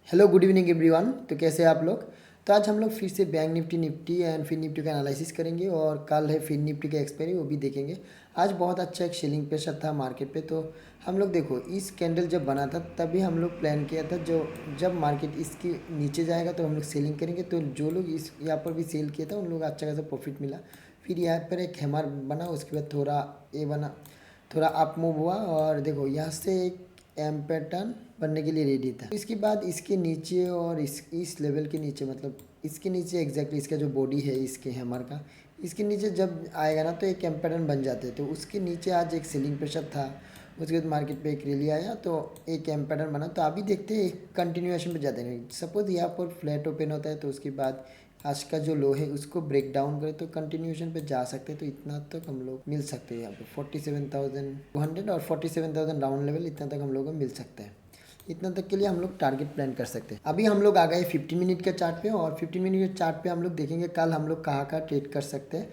Hello good evening everyone. तो कैसे हैं आप लोग। तो आज हम लोग फिर से bank Nifty and fin Nifty का एनालिसिस करेंगे और कल है फिन निफ्टी का एक्सपायरी, वो भी देखेंगे। आज बहुत अच्छा एक सेलिंग प्रेशर था मार्केट पे। तो हम लोग देखो, इस कैंडल जब बना था तभी हम लोग प्लान किया था जो जब मार्केट इसके नीचे जाएगा तो हम लोग सेलिंग करेंगे। तो जो लोग इस यहाँ पर भी सेल किया था उन लोग अच्छा खासा प्रॉफिट मिला। फिर यहाँ पर एक हैमर बना, उसके बाद थोड़ा ए बना, थोड़ा अप मूव हुआ और देखो यहाँ से एक एम पैटर्न बनने के लिए रेडी था। इसके बाद इसके नीचे और इस लेवल के नीचे, मतलब इसके नीचे एग्जैक्टली इसका जो बॉडी है इसके हैमर का, इसके नीचे जब आएगा ना तो एक एम पैटर्न बन जाते हैं। तो उसके नीचे आज एक सेलिंग प्रेशर था। उसके बाद मार्केट पे एक रैली आया तो एक एम पैटर्न बना। तो अभी देखते हैं एक कंटिन्यूएशन पे जाते हैं। सपोज यहाँ पर फ्लैट ओपन होता है तो उसके बाद आज का जो लो है उसको ब्रेक डाउन करे तो कंटिन्यूएशन पे जा सकते हैं। तो इतना तक हम लोग मिल सकते हैं यहाँ पे 47,200 और 47,000 डाउन लेवल, इतना तक हम लोग को मिल सकता है। इतना तक के लिए हम लोग टारगेट प्लान कर सकते हैं। अभी हम लोग आ गए 15 मिनट के चार्ट पे और 15 मिनट के चार्ट पे हम लोग देखेंगे कल हम लोग कहाँ ट्रेड कर सकते हैं।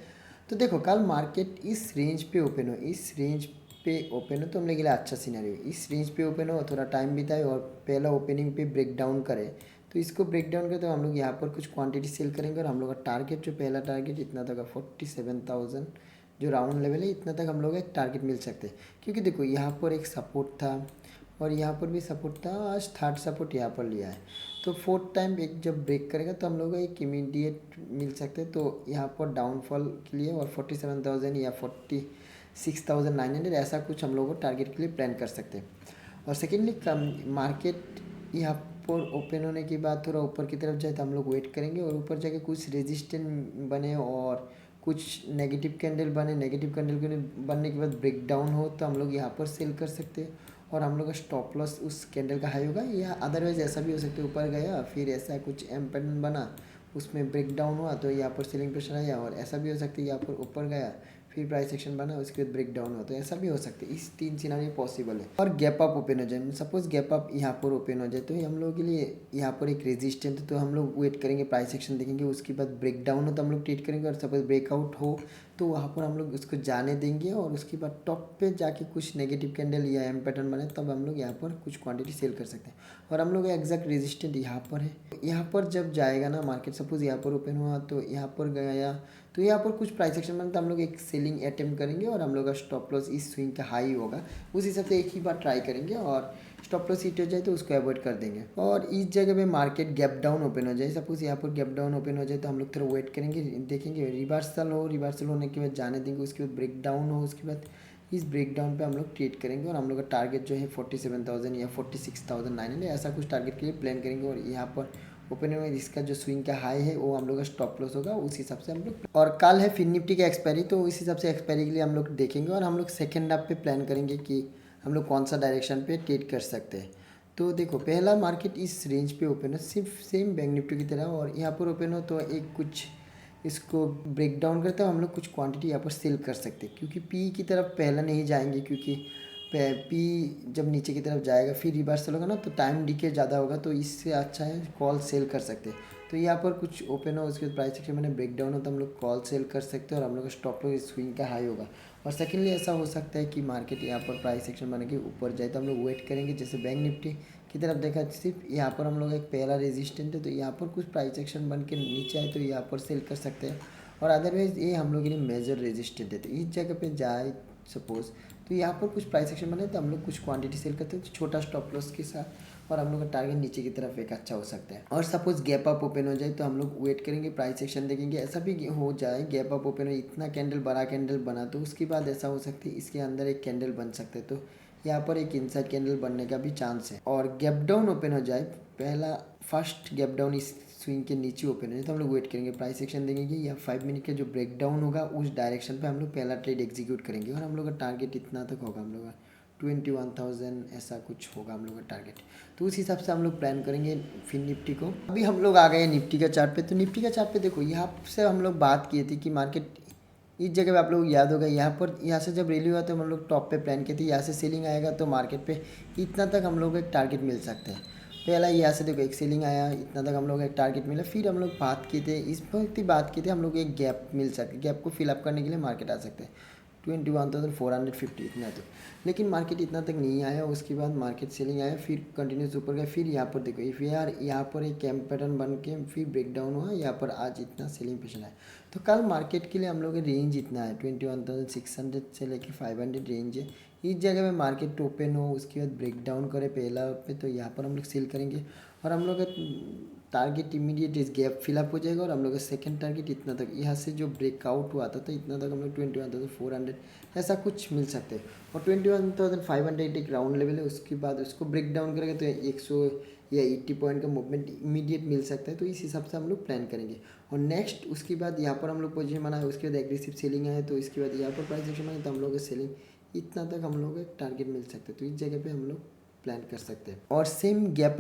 तो देखो, कल मार्केट इस रेंज पे ओपन हो, इस रेंज पे ओपन हो तो हम लोग के लिए अच्छा सिनेरियो। इस रेंज पे ओपन हो, थोड़ा टाइम बिताए और पहला ओपनिंग पे ब्रेक डाउन करे। तो इसको ब्रेक डाउन करें तो हम लोग यहाँ पर कुछ क्वांटिटी सेल करेंगे और हम लोग का टारगेट जो पहला टारगेट इतना तक 47,000 जो राउंड लेवल है, इतना तक हम लोग एक टारगेट मिल सकते हैं। क्योंकि देखो यहाँ पर एक सपोर्ट था और यहाँ पर भी सपोर्ट था, आज थर्ड सपोर्ट यहाँ पर लिया है। तो फोर्थ टाइम एक जब ब्रेक करेगा तो हम लोग को एक इमीडिएट मिल सकते हैं। तो यहाँ पर डाउनफॉल के लिए और 47,000 या 46,900 ऐसा कुछ हम लोग को टारगेट के लिए प्लान कर सकते हैं। और सेकेंडली मार्केट यहाँ पर ओपन होने के बाद थोड़ा ऊपर की तरफ जाए तो हम लोग वेट करेंगे और ऊपर जाके कुछ रेजिस्टेंट बने और कुछ नेगेटिव कैंडल बने। नेगेटिव कैंडल के बनने के बाद ब्रेक डाउन हो तो हम लोग यहाँ पर सेल कर सकते हैं और हम लोग का स्टॉप लॉस उस कैंडल का हाई होगा। या अदरवाइज ऐसा भी हो सकता है, ऊपर गया फिर ऐसा कुछ एम पैटर्न बना, उसमें ब्रेक डाउन हुआ तो यहाँ पर सेलिंग प्रेशर आया। और ऐसा भी हो सकता है यहाँ पर ऊपर गया फिर प्राइस एक्शन बना, उसके बाद ब्रेक डाउन हुआ। तो ऐसा भी हो सकता है। इस तीन सिनारियो पॉसिबल है। और गैप अप ओपन हो जाए, सपोज गैप अप यहाँ पर ओपन हो जाए तो हम लोगों के लिए यहाँ पर एक रेजिस्टेंट है। तो हम लोग वेट करेंगे, प्राइस एक्शन देखेंगे, उसके बाद ब्रेक डाउन हो तो हम लोग ट्रेड करेंगे। और सपोज ब्रेकआउट हो तो वहाँ पर हम लोग उसको जाने देंगे और उसके बाद टॉप पे जाके कुछ नेगेटिव कैंडल या एम पैटर्न बने तब हम लोग यहाँ पर कुछ क्वांटिटी सेल कर सकते हैं। और हम लोग एग्जैक्ट रेजिस्टेंट यहाँ पर है। यहाँ पर जब जाएगा ना मार्केट, सपोज यहाँ पर ओपन हुआ तो यहाँ पर गया तो यहाँ पर कुछ प्राइस एक्शन बने तो हम लोग एक सेलिंग अटेम्प्ट करेंगे और हम लोग का स्टॉप लॉस इस स्विंग का हाई होगा उस हिसाब से एक ही बार ट्राई करेंगे और स्टॉप लॉस हिट हो जाए तो उसको अवॉइड कर देंगे। और इस जगह पे मार्केट गैप डाउन ओपन हो जाए, सपोज यहाँ पर गैप डाउन ओपन हो जाए तो हम लोग थोड़ा वेट करेंगे, देखेंगे रिवर्सल हो, रिवर्सल होने के बाद जाने देंगे, उसके बाद ब्रेक डाउन हो, उसके बाद इस ब्रेक डाउन पे हम लोग ट्रेड करेंगे। और हम लोग का टारगेट जो है 47,000 या 46,900 ऐसा कुछ टारगेट के लिए प्लान करेंगे। और यहाँ पर ओपनिंग में इसका जो स्विंग का हाई है वो हम लोग का स्टॉप लॉस होगा, उस हिसाब से हम लोग। और कल है फिन निफ्टी का एक्सपायरी, तो उस हिसाब से एक्सपायरी के लिए हम लोग देखेंगे और हम लोग सेकेंड हाफ पे प्लान करेंगे कि हम लोग कौन सा डायरेक्शन पे ट्रेड कर सकते हैं। तो देखो, पहला मार्केट इस रेंज पे ओपन हो, सिर्फ सेम बैंक निफ्टी की तरह, और यहाँ पर ओपन हो तो एक कुछ इसको ब्रेक डाउन करते हो हम लोग कुछ क्वांटिटी यहाँ पर सेल कर सकते हैं। क्योंकि पी की तरफ पहला नहीं जाएंगे, क्योंकि पी जब नीचे की तरफ जाएगा फिर रिवर्सल होगा ना तो टाइम डीके ज़्यादा होगा, तो इससे अच्छा है कॉल सेल कर सकते हैं। तो यहाँ पर कुछ ओपन हो उसके बाद प्राइस एक्शन मैंने ब्रेक डाउन हो तो हम लोग कॉल सेल कर सकते हैं और हम लोग का स्टॉप लॉस स्विंग का हाई होगा। और सेकेंडली ऐसा हो सकता है कि मार्केट यहाँ पर प्राइस एक्शन बने के ऊपर जाए तो हम लोग वेट करेंगे। जैसे बैंक निफ्टी की तरफ देखा, सिर्फ यहाँ पर हम लोग एक पहला रेजिस्टेंट है तो यहाँ पर कुछ प्राइस एक्शन बन के नीचे आए तो यहाँ पर सेल कर सकते हैं। और अदरवाइज ये हम लोग के लिए मेजर रेजिस्टेंट है, तो इस जगह पे जाए सपोज तो यहाँ पर कुछ प्राइस एक्शन बने तो हम लोग कुछ क्वांटिटी सेल करते हैं छोटा स्टॉप लॉस के साथ, और हम लोग का टारगेट नीचे की तरफ एक अच्छा हो सकता है। और सपोज गैप अप ओपन हो जाए तो हम लोग वेट करेंगे, प्राइस एक्शन देखेंगे। ऐसा भी हो जाए गैप अप ओपन हो, इतना कैंडल बड़ा कैंडल बना तो उसके बाद ऐसा हो सकता है इसके अंदर एक कैंडल बन सकते हैं, तो यहाँ पर एक इनसाइड कैंडल बनने का भी चांस है। और गैप डाउन ओपन हो जाए, पहला फर्स्ट गैप डाउन इस स्विंग के नीचे ओपन है तो हम लोग वेट करेंगे, प्राइस एक्शन देंगे या 5 मिनट का जो ब्रेक डाउन होगा उस डायरेक्शन पे हम लोग पहला ट्रेड एग्जीक्यूट करेंगे। और हम लोग का टारगेट इतना तक होगा, हम लोग का 21,000 ऐसा कुछ होगा हम लोग का टारगेट। तो उस हिसाब से हम लोग प्लान करेंगे फिन निफ्टी को। अभी हम लोग आ गए निफ्टी का चार्ट पे। तो निफ्टी का चार्ट पे देखो, यहाँ से हम लोग बात किए थे कि मार्केट इस जगह पे आप लोग याद होगा, यहाँ से जब रैली हुआ तो हम लोग टॉप पे प्लान किए थे, यहाँ से सेलिंग आएगा तो मार्केट पे इतना तक हम लोग को एक टारगेट मिल सकते हैं। पहला यहाँ से देखो एक सेलिंग आया, इतना तक हम लोग एक टारगेट मिला। फिर हम लोग बात किए थे, इस वक्त ही बात किए थे हम लोग एक गैप मिल सकते, गैप को फिलअप करने के लिए मार्केट आ सकते हैं। 21,450 इतना तो। लेकिन मार्केट इतना तक नहीं आया, उसके बाद मार्केट सेलिंग आया, फिर कंटिन्यूस ऊपर गया, फिर यहाँ पर देखो इफ यार यहाँ पर एक कैंप पैटर्न बन के फिर ब्रेक डाउन हुआ, यहाँ पर आज इतना सेलिंग पेशन आया। तो कल मार्केट के लिए हम लोग रेंज इतना है 21,600 से लेके 500 रेंज है। इस जगह में मार्केट ओपन हो, उसके बाद ब्रेक डाउन करे पहला पे, तो यहाँ पर हम लोग सेल करेंगे और हम लोग का टारगेट इमीडिएट इस गैप फिलअप हो जाएगा और हम लोग का सेकंड टारगेट इतना तक, यहाँ से जो ब्रेकआउट हुआ था तो इतना तक हम लोग 21,400 ऐसा कुछ मिल सकते हैं। और 21,500 एक राउंड लेवल है, उसके बाद उसको ब्रेक डाउन करेंगे तो 100 या 80 पॉइंट का मूवमेंट इमीडिएट मिल सकता है। तो इस हिसाब से हम लोग प्लान करेंगे। और नेक्स्ट उसके बाद यहाँ पर हम लोग पोजीशन बनाए, उसके बाद एग्रेसिव सेलिंग आए, तो इसके बाद यहाँ पर प्राइस एक्शन आए, तो हम लोग का सेलिंग इतना तक हम लोग का टारगेट मिल सकता है। तो इस जगह पे हम लोग प्लान कर सकते हैं। और सेम गैप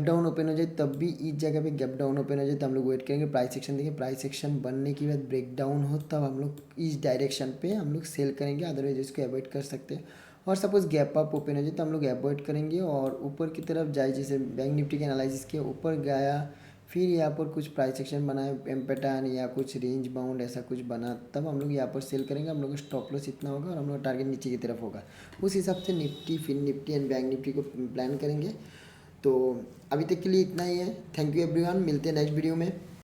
डाउन ओपन हो जाए तब भी इस जगह पे गैप डाउन ओपन हो जाए तो हम लोग वेट करेंगे, प्राइस एक्शन देंगे, प्राइस एक्शन बनने के बाद ब्रेक डाउन हो तब हम लोग इस डायरेक्शन पे हम लोग सेल करेंगे, अदरवाइज इसको अवॉइड कर सकते हैं। और सपोज गैप अप ओपन हो जाए तो हम लोग अवॉइड करेंगे और ऊपर की तरफ जाए, जैसे बैंक निफ्टी के एनालिसिस के ऊपर गया, फिर यहाँ पर कुछ प्राइस एक्शन बनाए एम्पेटान या कुछ रेंज बाउंड ऐसा कुछ बना, तब हम लोग यहाँ पर सेल करेंगे। हम लोग का स्टॉप लॉस इतना होगा और हम लोग का टारगेट नीचे की तरफ होगा। उस हिसाब से Nifty, fin Nifty and bank Nifty को प्लान करेंगे। तो अभी तक के लिए इतना ही है। थैंक यू एवरीवन, मिलते हैं नेक्स्ट वीडियो में।